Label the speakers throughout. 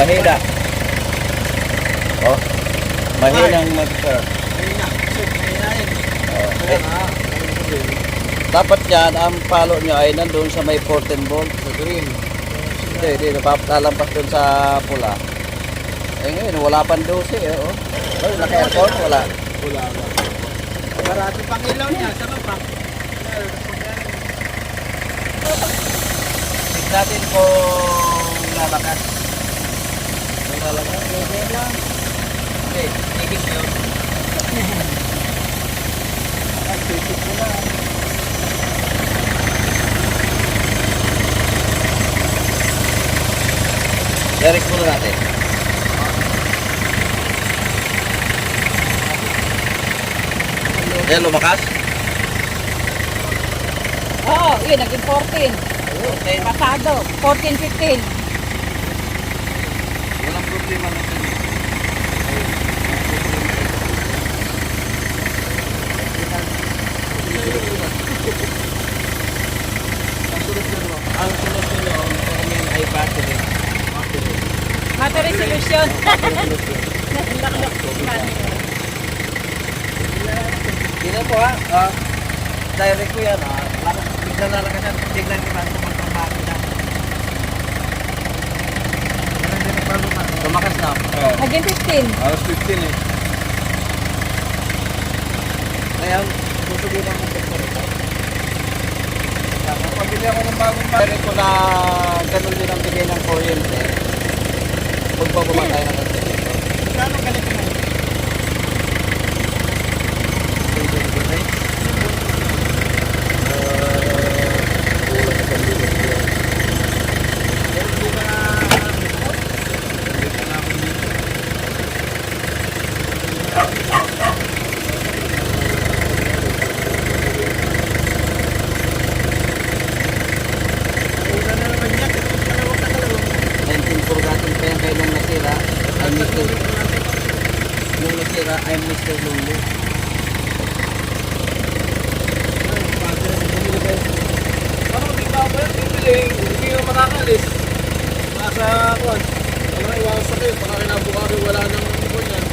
Speaker 1: mahina. Oh, mahinang mag-turn. Dapat yan, ang palo nyo ay nandun sa may 14 volt.
Speaker 2: Sa green.
Speaker 1: Hindi, napapalampas dun sa pula. Eh ngayon, wala pang 12 eh. Oh. Oh, naka-aircon, wala.
Speaker 2: Wala ba? Parati pang ilaw niya, sama pa.
Speaker 1: Tignan natin kung lalakas. Kung lalakas, okay lang. Okay, tigil nyo. Tigil mo na. Direct muna natin. Ayan, lumakas.
Speaker 3: Oo, yun, naging 14.
Speaker 1: Okay.
Speaker 3: Pasado, 14, 15.
Speaker 1: Walang problema natin. Ang sunod nyo, kung may battery.
Speaker 3: Battery solution.
Speaker 1: Tingnan po ha. Direct ko yan ha. Bigla na lang kasi tignan ko lang kung magpapakit na. Lumakas na.
Speaker 3: Naging 15.
Speaker 2: Alas 15 eh.
Speaker 1: Ngayon, susubukan ko ito rito.
Speaker 2: Pabili ako ng bagong
Speaker 1: Direct ko na ganun din ang bigay ng kuryente. Huwag pa bumatay na kasi.
Speaker 2: Kano ganito na?
Speaker 1: I'm Mr. Lulu.
Speaker 2: Ano, di ba ba yung bibili? Hindi mo makakalis. Nasa kwan. Ano na iwasan sa kayo. Baka kinabukabi wala nang kwan yan.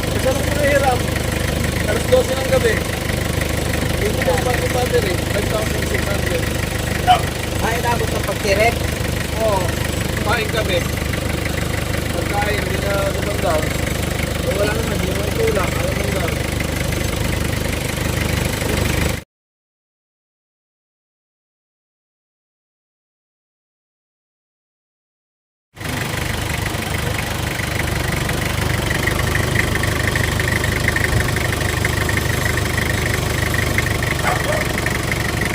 Speaker 2: Kasi anong pinahiram? Alas 12 ng gabi. Hindi mo bagong battery. 5,600.
Speaker 1: Ay, nabot ng pagtirek.
Speaker 2: Oo. Kain kami. Pagkain, hindi na dumanda. Wala naman, hindi naman tulak. Alam mo lang.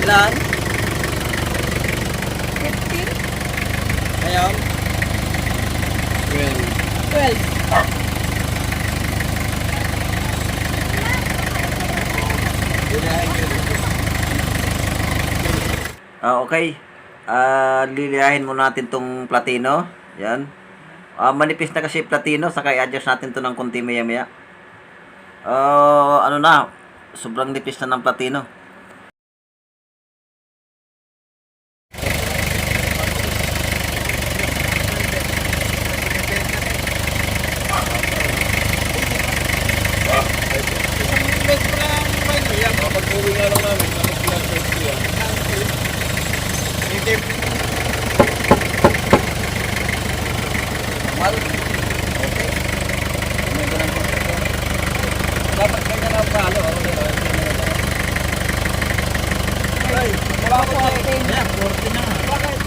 Speaker 1: Ilan?
Speaker 3: 15?
Speaker 1: Ngayon?
Speaker 3: 12.
Speaker 1: Okay. Liliyahin muna natin tong platino. Yan. Manipis na kasi platino. Saka i-adjust natin to ng konti maya maya. Ano na. Sobrang nipis na ng platino.
Speaker 2: Pag-uwi nga lang namin, tapos pinag-search ko yan. Native.
Speaker 1: Mal. Okay. Dapat kanya na palo.
Speaker 2: Ay, wala ko ako.
Speaker 3: 14.
Speaker 1: Yan, 40 na.
Speaker 2: Bakit?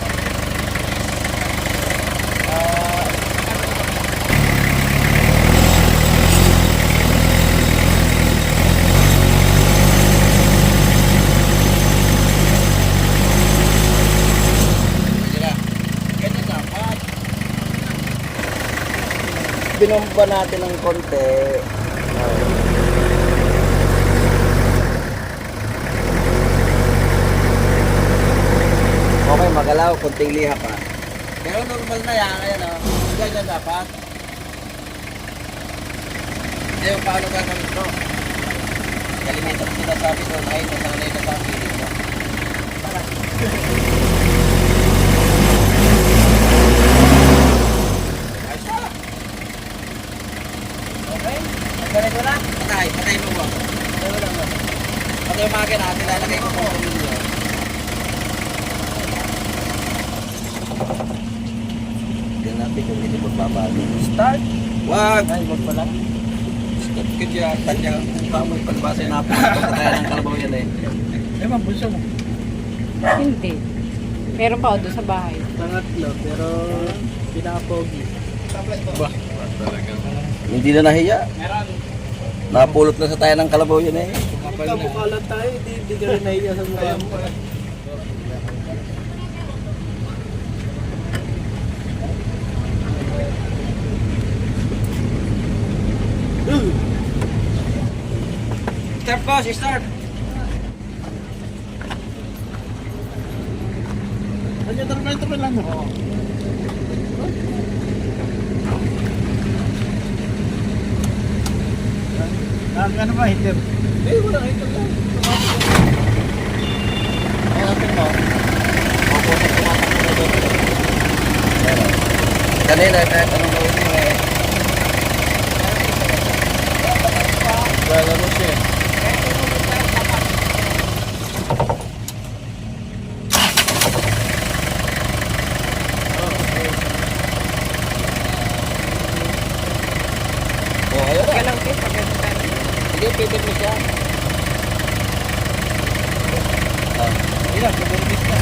Speaker 1: Binomba natin ng konti. Okay, magalaw, konting liha pa. Pero normal na yan, ayan o. Ganyan dapat. Hindi yung paano gagawin ito. Kalimitan ko sinasabi doon, ay nasanay na sa piling mo.
Speaker 2: Ganito na?
Speaker 1: Patay mo ba? Patay yung makina, nilalagay ko kung pamilya. Tignan natin kung hindi magbabago.
Speaker 2: Start.
Speaker 1: Wag!
Speaker 2: Ay, wag pala.
Speaker 1: Stop ka dyan. Tanya, pamoy pagbasa na po. Patay ng kalabaw yan eh.
Speaker 2: Eh, mabulso mo.
Speaker 3: Hindi. Meron pa ako doon sa bahay.
Speaker 2: Pangatlo, pero pinapogi. Ba?
Speaker 1: Hindi na nahiya.
Speaker 2: Meron.
Speaker 1: Napulot na sa tayo ng kalabaw yan eh.
Speaker 2: Mukha lang tayo, hindi ka rin nahiya sa mukha mo.
Speaker 1: Start boss, start!
Speaker 2: Ano yung lang mo? Ano ba, hitir? Eh, wala, hitir lang. Hanapin mo.
Speaker 1: Kanina, kahit anong gawin mo eh.
Speaker 2: Lalaro siya.
Speaker 1: Oh, ayun na.
Speaker 3: Kaya lang kayo, pag
Speaker 1: Sige, pipit mo siya.
Speaker 2: Hindi na, pag-release na.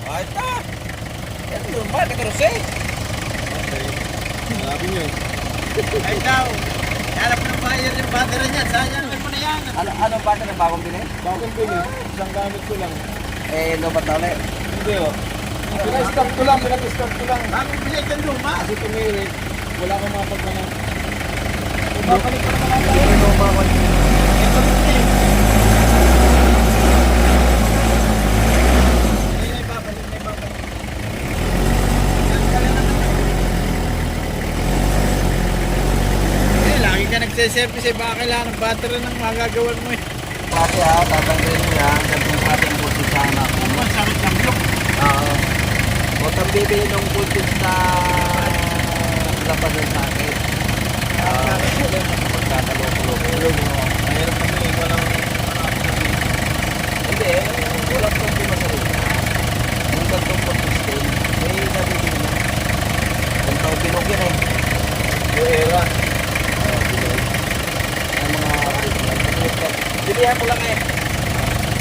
Speaker 1: Ayos na. Yan, normal, katarose.
Speaker 2: Sabi niyo. Ay, daw. Hanap ng buyer yung battery niya. Sayang, ano na yan?
Speaker 1: Ano ba ito ng bagong bilis?
Speaker 2: Bakit bili? Isang gamit ko lang.
Speaker 1: Eh, no ba tali?
Speaker 2: Hindi oh. Pinag-stop ko lang. Bakit bili ka luma? Kasi tumirik. Wala akong mapagmana. Babalik ko naman tayo. Ito na lagi ka nagsiservice eh, baka kailangan ng battery ng magagawan mo eh.
Speaker 1: Pati ha, tatanggalin mo yan. Gagawin natin ang voltage sa anak.
Speaker 2: Ang sakit ng look.
Speaker 1: Huwag kang bibili ng voltage na lapasan sa akin. Pagkakalo-kulo.
Speaker 2: Mahirap kami, walang
Speaker 1: Hindi, wala pang masarap na. Yung gantong voltage din, may nabibili na. Kung tawag bilog yan eh.
Speaker 2: yung era.
Speaker 1: Ang mga bilihan mo lang eh.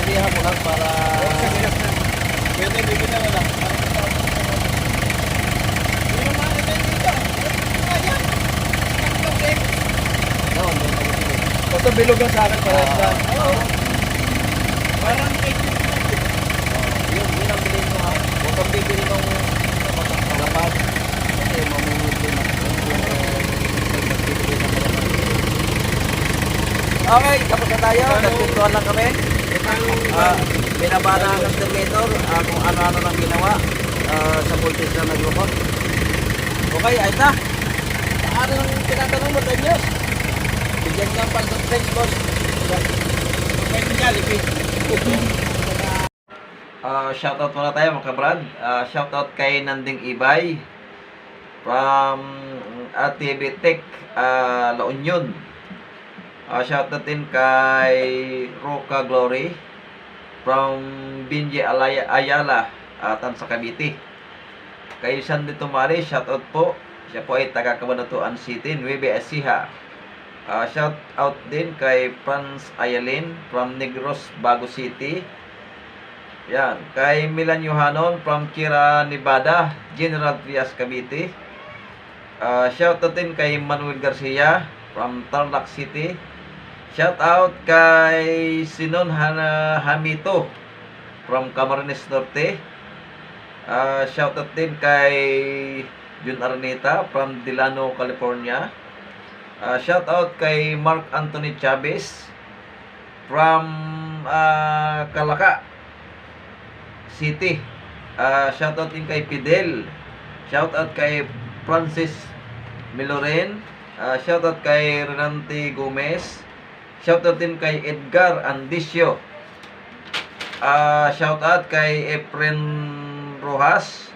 Speaker 1: Bilihan mo lang para
Speaker 2: Pwede, bigyan na lang. Hindi naman ito dito. Ayan.
Speaker 1: no, hindi mo bibili.
Speaker 2: Basta bilog ang sa akin para sa... Oo. Parang cake.
Speaker 1: Yun ang bilhin mo ha. Huwag kang bibili ng kalapag. Kasi mamumuli na. Okay, tapos na tayo. Nagpuntuhan lang kami. Binabana ang alternator kung ano-ano nang ginawa sa voltage na naglukot. Okay, ayos na. Ano nang tinatanong mo, Danyos? Bigyan ka pa ng thanks, boss.
Speaker 2: Pwede Jollibee.
Speaker 1: Shoutout muna tayo mga kabrad. Shoutout kay Nanding Ibay from ATV Tech La Union. Shoutout din kay Roca Glory from Binje Ayala, Tansa Cavite. Kay Sandy Tumari, shoutout po. Siya po ay taga Cabanatuan City, Nueve Ecija. Shoutout din kay Franz Ayalin from Negros, Bago City. Yan, kay Milan Yohanon from Kira, Nevada, General Trias, Cavite. Shoutout din kay Manuel Garcia from Tarlac City. Shoutout kay Sinon Hamito from Camarines Norte. Shoutout din kay Jun Arneta from Delano, California. Shoutout kay Mark Anthony Chavez from Calaca City. Shoutout din kay Fidel. Shoutout kay Francis Miloren. Shoutout kay Renante Gomez. Shoutout din kay Edgar Andicio. Shoutout kay Efren Rojas.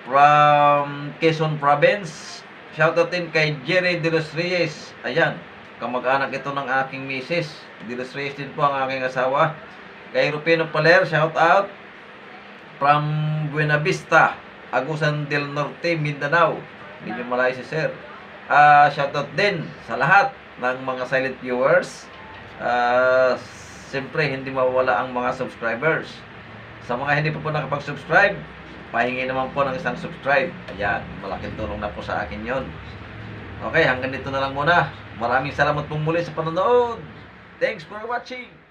Speaker 1: from Quezon Province. Shoutout din kay Jerry De Los Reyes. Ayan, kamag-anak ito ng aking misis. De Los Reyes din po ang aking asawa. Kay Rupino Paler, shoutout from Buena Vista, Agusan del Norte, Mindanao. Medyo malayo si sir. Shoutout din sa lahat ng mga silent viewers. Siyempre, hindi mawawala ang mga subscribers. Sa mga hindi pa po nakapag-subscribe, pahingi naman po ng isang subscribe. Ayan, malaking tulong na po sa akin yon. Okay, hanggang dito na lang muna. Maraming salamat pong muli sa panonood. Thanks for watching.